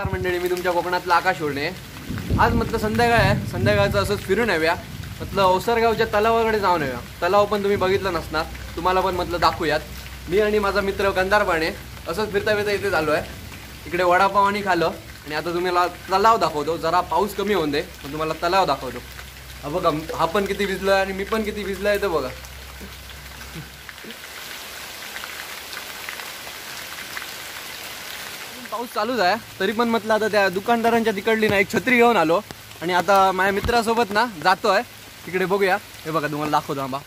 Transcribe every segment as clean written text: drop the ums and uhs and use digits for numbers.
नमस्कार मंडळी, मी तुमच्या कोकणातला आकाश ओळणे. आज म्हटलं संध्याकाळ आहे, संध्याकाळचं असंच फिरून येऊया. म्हटलं ओसरगावच्या तलावाकडे जाऊन येऊया. तलाव पण तुम्ही बघितलं नसणार, तुम्हाला पण म्हटलं दाखवूयात. मी आणि माझा मित्र गंधारबाणे असंच फिरता फिरता इथे चाललो आहे. इकडे वडापाव आणि खाल्लं आणि आता तुम्हाला तलाव दाखवतो. जरा पाऊस कमी होऊन दे पण तुम्हाला तलाव दाखवतो. हा बघा, हा पण किती भिजला आणि मी पण किती भिजला आहे ते बघा. पाऊस चालूच आहे तरी पण म्हटलं आता त्या दुकानदारांच्या तिकडली ना एक छत्री घेऊन आलो आणि आता माझ्या मित्रासोबत ना जातोय तिकडे. बघूया, हे बघा तुम्हाला दाखवतो. आंबा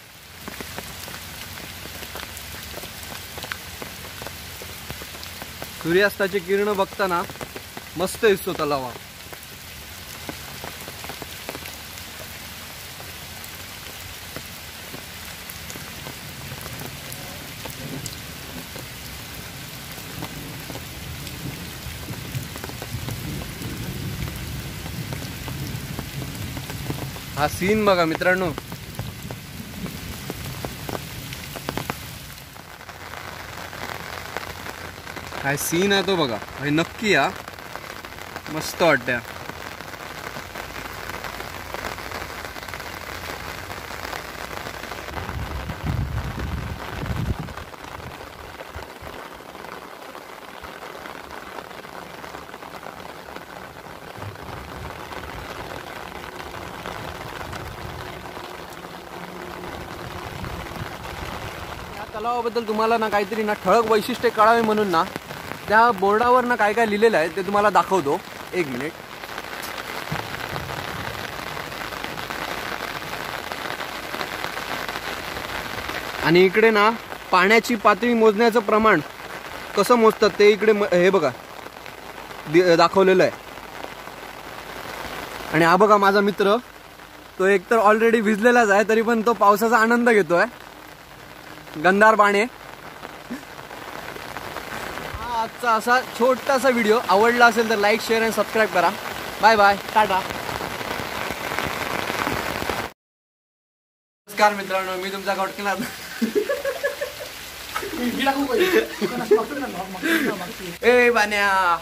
सूर्यास्ताची किरण बघताना मस्त दिसतो तलावा. हा सीन बघा मित्रांनो. काय सीन आहे तो बघा. हे नक्की या, मस्त वाटतं. तलावाबद्दल तुम्हाला ना काहीतरी ना ठळक वैशिष्ट्ये कळावी म्हणून ना त्या बोर्डावर ना काय काय लिहिलेलं आहे ते तुम्हाला दाखवतो. एक मिनिट. आणि इकडे ना पाण्याची पातळी मोजण्याचं प्रमाण कसं मोजतात ते इकडे हे बघा दाखवलेलं आहे. आणि हा बघा माझा मित्र, तो एकतर ऑलरेडी भिजलेलाच आहे तरी पण तो पावसाचा आनंद घेतोय. गंधारबाणे. हा आजचा असा छोटासा व्हिडिओ. आवडला असेल तर लाईक, शेअर आणि सबस्क्राईब करा. Bye bye, tata. नमस्कार मित्रांनो, मी तुमचा कोकणात ए बान्या.